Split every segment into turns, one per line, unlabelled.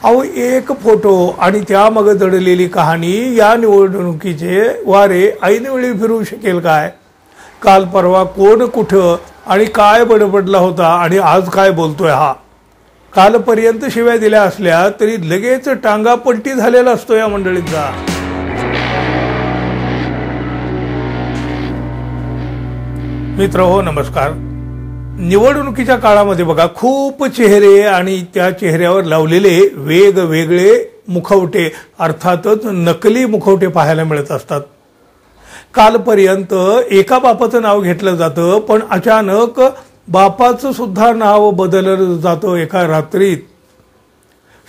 अहो एक फोटो आणि त्यामागे दडलेली कहाणी या निवडणुकीचे वारे ऐनवेळी फिरवू शकेल काय? काल परवा कोण कुठं आणि काय बडबडला होता आणि आज काय बोलतोय हा? कालपर्यंत शिव्या दिल्या असल्या तरी लगेच टांगा पलटी झालेला असतो या मंडळींचा. मित्र हो, नमस्कार. निवडणुकीच्या काळामध्ये बघा खूप चेहरे आणि त्या चेहऱ्यावर लावलेले वेगवेगळे मुखवटे, अर्थातच नकली मुखवटे पाहायला मिळत असतात. कालपर्यंत एका बापाचं नाव घेतलं जातं, पण अचानक बापाचं सुद्धा नाव बदललं जातं एका रात्रीत.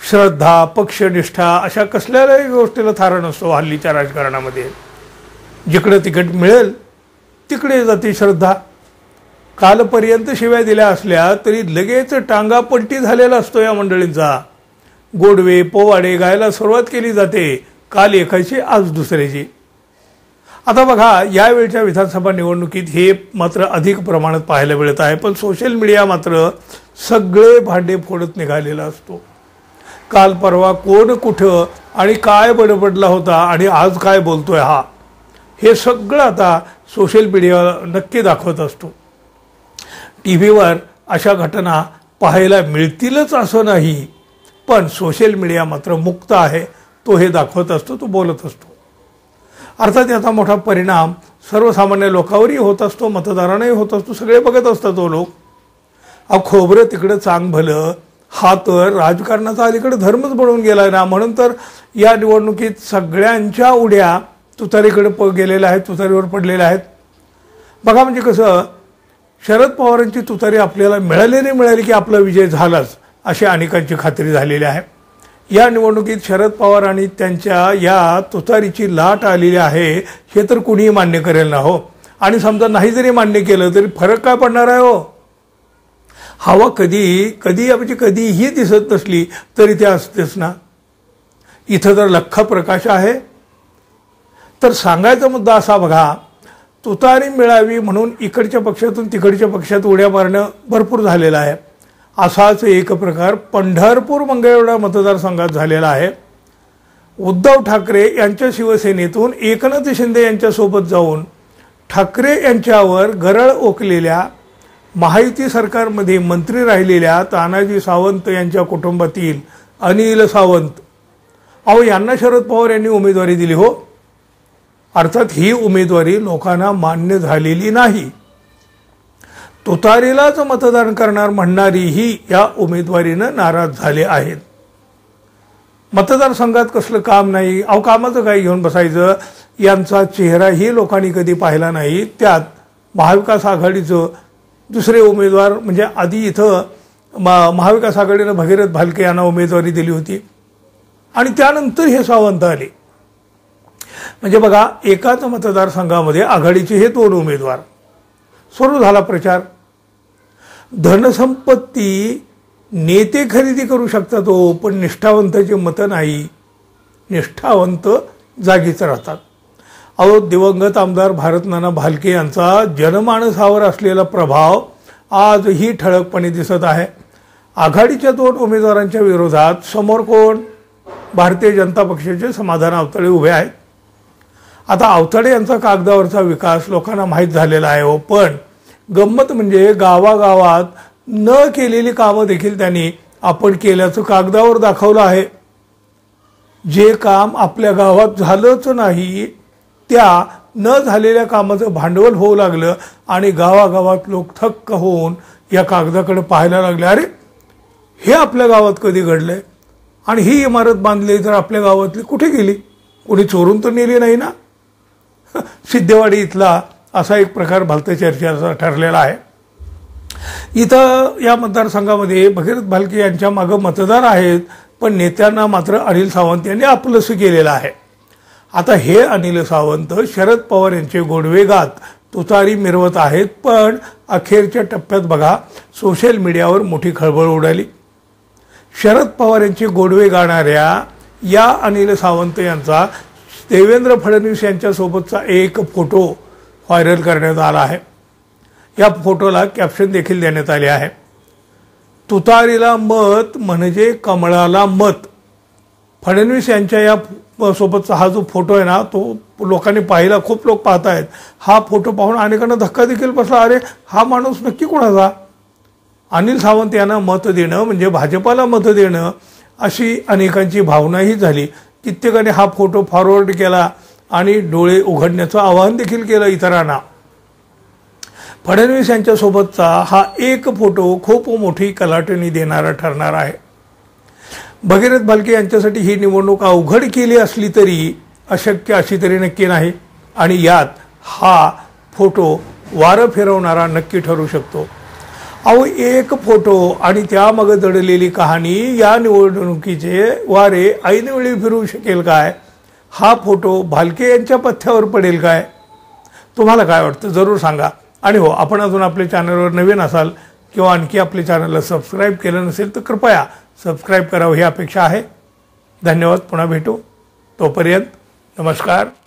श्रद्धा, पक्षनिष्ठा अशा कसल्याही गोष्टीला थारा नसतो हल्लीच्या राजकारणामध्ये. जिकडे तिकीट मिळेल तिकडे जाते श्रद्धा. कालपर्यंत शिव्या दिल्या असल्या तरी लगेच टांगा पलटी झालेला असतो या मंडळींचा. गोडवे पोवाडे गायला सुरुवात केली जाते, काल एकाची आज दुसऱ्याची. आता बघा, यावेळच्या विधानसभा निवडणुकीत हे मात्र अधिक प्रमाणात पाहायला मिळत आहे. पण सोशल मीडिया मात्र सगळे भांडे फोडत निघालेला असतो. काल परवा कोण कुठं आणि काय बडबडला होता आणि आज काय बोलतोय हा, हे सगळं आता सोशल मीडिया नक्की दाखवत असतो. टीव्हीवर अशा घटना पाहायला मिळतीलच असं नाही, पण सोशल मीडिया मात्र मुक्त आहे. तो हे दाखवत असतो, तो बोलत असतो. अर्थात याचा मोठा परिणाम सर्वसामान्य लोकांवरही होत असतो, मतदारांनाही होत असतो. सगळे बघत असतात तो लोक. अहो खोबरं तिकडं चांग भलं, हा तर राजकारणाचा अलीकडे धर्मच बनवून गेला ना. म्हणून तर या निवडणुकीत सगळ्यांच्या उड्या तुतारीकडे गेलेल्या आहेत, तुतारीवर पडलेल्या आहेत. बघा म्हणजे कसं, शरद पवारांची तुतारी आपल्याला मिळाली की आपला विजय झालाच अशी अनेकांची खात्री झालेली आहे. या निवडणुकीत शरद पवार आणि त्यांच्या या तुतारीची लाट आलेली आहे हे तर कुणीही मान्य करेल ना हो. आणि समजा नाही जरी मान्य केलं तरी फरक काय पडणार आहे हो? हवा कधीही दिसत नसली तरी ते असतेच ना. इथं तर लख्ख प्रकाश आहे. तर सांगायचा मुद्दा असा बघा, तुतारी मिळावी म्हणून इकडच्या पक्षातून तिकडच्या पक्षात उड्या मारणं भरपूर झालेलं आहे. असाच एक प्रकार पंढरपूर मंगळवेढा मतदारसंघात झालेला आहे. उद्धव ठाकरे यांच्या शिवसेनेतून एकनाथ शिंदे यांच्यासोबत जाऊन ठाकरे यांच्यावर गरळ ओकलेल्या, महायुती सरकारमध्ये मंत्री राहिलेल्या तानाजी सावंत यांच्या कुटुंबातील अनिल सावंत, अहो यांना शरद पवार यांनी उमेदवारी दिली हो. अर्थात ही उमेदवारी लोकांना मान्य झालेली नाही. तुतारीलाच मतदान करणार म्हणणारीही या उमेदवारीनं नाराज झाले आहेत. मतदारसंघात कसलं काम नाही, अहो कामाचं काय घेऊन बसायचं. यांचा चेहराही लोकांनी कधी पाहिला नाही. त्यात महाविकास आघाडीचं दुसरे उमेदवार, म्हणजे आधी इथं महाविकास आघाडीनं भगीरथ भालके यांना उमेदवारी दिली होती आणि त्यानंतर हे सावंत आले. म्हणजे बघा, एकाच मतदारसंघामध्ये आघाडीचे हे दोन उमेदवार. सुरू झाला प्रचार. धनसंपत्ती नेते खरेदी करू शकतात हो, पण निष्ठावंताची मतं नाही. निष्ठावंत जागीच राहतात. अहो दिवंगत आमदार भारतनाना भालके यांचा जनमानसावर असलेला प्रभाव आजही ठळकपणे दिसत आहे. आघाडीच्या दोन उमेदवारांच्या विरोधात समोर कोण? भारतीय जनता पक्षाचे समाधान आवताडे उभे आहेत. आता आवताडे यांचा कागदावरचा विकास लोकांना माहीत झालेला आहे हो, पण गंमत म्हणजे गावागावात न केलेली कामं देखील त्यांनी आपण केल्याचं कागदावर दाखवलं आहे. जे काम आपल्या गावात झालंच नाही त्या न झालेल्या कामाचं भांडवल होऊ लागलं आणि गावागावात लोक थक्क होऊन या कागदाकडे पाहायला लागले. अरे हे आपल्या गावात कधी घडलंय आणि ही इमारत बांधली तर आपल्या गावातली कुठे गेली? कोणी चोरून तर नेली नाही ना. सिद्धेवाडी इथला असा एक प्रकार भलत्या चर्चेचा ठरलेला आहे. इथं या मतदारसंघामध्ये भगीरथ भालके यांच्या मागं मतदार आहेत, पण नेत्यांना मात्र अनिल सावंत यांनी आपलंसं केलेलं आहे. आता हे अनिल सावंत शरद पवार यांचे गोडवे गात तुतारी मिरवत आहेत, पण अखेरच्या टप्प्यात बघा सोशल मीडियावर मोठी खळबळ उडाली. शरद पवार यांचे गोडवे गाणाऱ्या या अनिल सावंत यांचा देवेंद्र फडणवीस यांच्यासोबतचा एक फोटो व्हायरल करण्यात आला आहे. या फोटोला कॅप्शन देखील देण्यात आले आहे. तुतारीला मत म्हणजे कमळाला मत फडणवीस यांच्या या सोबतचा हा जो फोटो आहे ना, तो लोकांनी पाहिला, खूप लोक पाहत आहेत. हा फोटो पाहून अनेकांना धक्का देखील बसला. अरे हा माणूस नक्की कोणाचा? अनिल सावंत यांना मत देणं म्हणजे भाजपाला मत देणं अशी अनेकांची भावनाही झाली. कित्येकाने हा फोटो फॉरवर्ड केला आणि डोळे उघडण्याचं आवाहन देखील केलं इतरांना. फडणवीस यांच्यासोबतचा हा एक फोटो खूप मोठी कलाटणी देणारा ठरणार आहे. भगीरथ भालके यांच्यासाठी ही निवडणूक अवघड केली असली तरी अशक्य अशी तरी नक्की नाही. आणि यात हा फोटो वारं फिरवणारा नक्की ठरू शकतो. अहो, एक फोटो आणि त्यामागे दडलेली कहाणी या निवडणुकीचे वारे ऐनवेळी फिरवू शकेल काय? हा फोटो भालके यांच्या पथ्यावर पडेल काय? तुम्हाला काय वाटतं जरूर सांगा. आणि हो, आपण अजून आपल्या चॅनलवर नवीन असाल किंवा आणखी आपल्या चॅनलला सबस्क्राईब केलं नसेल तर कृपया सबस्क्राईब करावं ही अपेक्षा आहे. धन्यवाद. पुन्हा भेटू. तोपर्यंत नमस्कार.